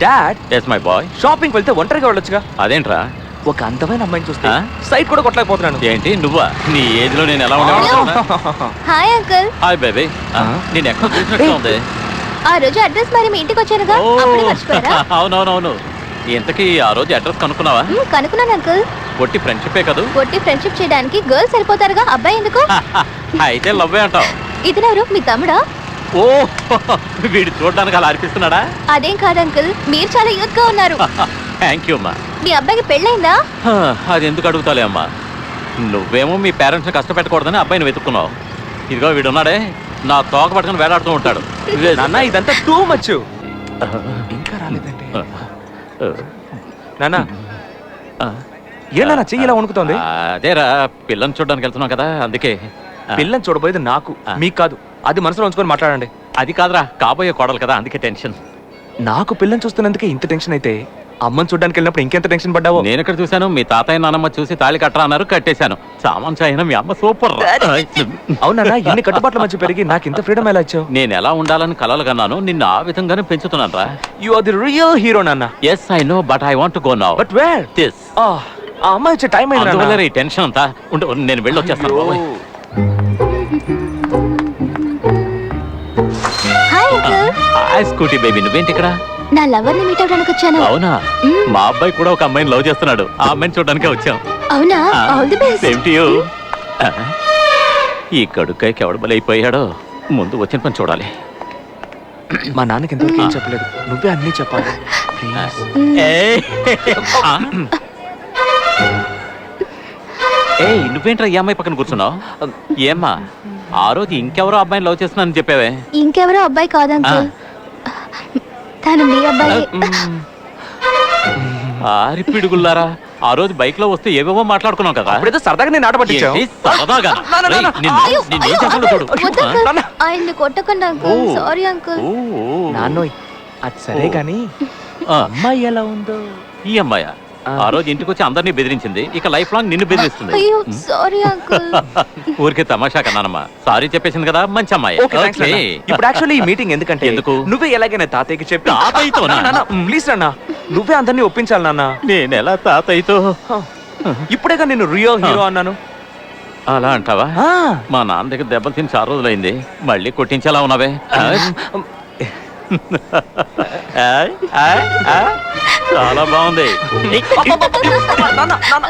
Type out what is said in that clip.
Dad yes my boy. Shopping వెళ్తే ఒంటరిగా వెళ్ళొచ్చుగా. అదేంట్రా ఒక అందమైన అమ్మాయిని చూస్తే ఆ? సైట్ కూడా కొట్టలేకపోతున్నాను. ఏంటి నువ్వా? నీ ఏజ్ లో నేను ఎలా ఉండేవాడు? Hi uncle. Hi baby. నేను ఎక్కడ చూసినట్టు ఉంది. ఆ రోజు అడ్రస్ మరి మీ ఇంటికి వచ్చానుగా, అప్పుడే మర్చిపోయారా? అవునవునవును. ఇంతకీ ఆ రోజు అడ్రస్ కనుక్కున్నావా? కనుక్కున్నాను అంకుల్. పొట్టి ఫ్రెండ్షిపే కదూ? పొట్టి ఫ్రెండ్షిప్ చేయడానికి గర్ల్స్ సరిపోతారుగా, అబ్బాయి ఎందుకు? అయితే లవ్వే అంటావు. ఇతనెవరు, మీ తమ్ముడా? ఓ వీడు చూడడానికి అలా అనిపిస్తున్నాడా? అదేం కాదు అంకుల్, మీరు చాలా యూత్ గా ఉన్నారు. థ్యాంక్ యూ అమ్మా. మీ అబ్బాయికి పెళ్ళైందా? అది ఎందుకు అడుగుతాలే అమ్మా. నువ్వేమో మీ పేరెంట్స్ని కష్టపెట్టకూడదని అబ్బాయిని వెతుక్కున్నావు. ఇదిగో వీడు ఉన్నాడే, నా తోక పట్టుకుని వేలాడుతూ ఉంటాడు. నాన్న ఇదంతా టూ మచ్. ఇంకా రాలేదండి నాన్న. ఏనా చెయ్యి ఇలా వణుకుతోంది? అదేరా, పిల్లని చూడడానికి వెళ్తున్నాం కదా, అందుకే. పిల్లని చూడబోయేది నాకు, మీకు కాదు. అది మనసులో ఉంచుకొని మాట్లాడండి. అది కాదురా, కాబోయే కోడలు కదా, అందుకే టెన్షన్. నాకు పిల్లని చూస్తున్నందుకే ఇంత టెన్షన్ అయితే అమ్మని చూడడానికి వెళ్ళినప్పుడు ఇంకెంత టెన్షన్ పడ్డావో. నేను ఇక్కడ చూశాను, మీ తాతయ్య నానమ్మ చూసి తాళి కట్టరా అన్నారు, కట్టేశాను. సామాన్ చాయిన మీ అమ్మ సూపర్. అవునా, ఇన్ని కట్టుబాట్ల మధ్య పెరిగి నాకు ఇంత ఫ్రీడమ్ ఎలా ఇచ్చావు? నేను ఎలా ఉండాలని కలలు కన్నాను, నిన్ను ఆ విధంగానే పెంచుతున్నాను రా. You are the real hero నాన్న. Yes I know, but I want to go now. But where? This. ఆ అమ్మాయి వచ్చే టైం అయింది. అందువల్ల ఈ టెన్షన్ అంతా. నేను వెళ్ళొచ్చేస్తాను బాబాయ్. Hi uncle. Hi scooty baby, నువ్వేంటి ఇక్కడ? నా లవర్ ని మీట్ అవ్వడానికి వచ్చాను. అవునా? మా అబ్బాయి కూడా ఒక అమ్మాయిని లవ్ చేస్తున్నాడు, ఆ అమ్మాయిని చూడడానికే వచ్చాం. అవునా? All the best. Same to you. ఈ కడుక్కాయకి ఎవడు బలైపోయాడో, ముందు వచ్చిన పని చూడాలి. మా నాన్నకి ఇంతవరకు ఏం చెప్పలేదు, నువ్వే అన్నీ చెప్పాలి ప్లీజ్. ఏయ్, నువ్వేంట్రా ఈ అమ్మాయి పక్కన కూర్చున్నావు? ఏమ్మా, ఆ రోజు ఇంకెవరో అబ్బాయిని లవ్ చేస్తున్నానని చెప్పావే? ఇంకెవరో అబ్బాయి కాదు అంకుల్, తను మీ అబ్బాయి. ఆరిపిడుగుల్లారా, ఆ రోజు బైక్ లో వస్తే ఏవేవో మాట్లాడుకున్నాం కదా. అప్పుడేదో సరదాగా నేను ఆట పట్టించావు. ఏంటి సరదాగా? రేయ్, నిన్నేం చెప్పాలో చూడు. ఆయన్ని కొట్టకండి అంకుల్. Sorry uncle. నాన్నోయ్ అది సరే గాని అమ్మాయి ఎలా ఉందో? ఈ అమ్మాయి ఆ రోజు ఇంటికి వచ్చి అందరినీ బెదిరించింది, ఇక లైఫ్ లాంగ్ నిన్ను బెదిరిస్తుంది. అయ్యో సారీ అంకుల్. ఊరికే తమాషా కన్నానమ్మా, సారీ చెప్పేసింది కదా, మంచి అమ్మాయి. ఓకే థాంక్స్ నాన్న. ఇప్పుడు యాక్చువల్లీ ఈ మీటింగ్ ఎందుకంటే ఎందుకు? నువ్వే ఎలాగైనా తాతయ్యకి చెప్పి. తాతయ్యతోనా? నాన్న ప్లీజ్ నాన్న, నువ్వే అందరినీ ఒప్పించాలి నాన్న. నేను ఎలా తాతయ్యతో? ఇప్పుడేగా నేను రియల్ హీరో అన్నాను. అలా అంటావా? ఆ, మా నాన్న దగ్గర దెబ్బలు తిని చాలా రోజులైంది, మళ్ళీ కొట్టించేలా ఉన్నావే. చాలా బాగుంది. నాన్న, నాన్న.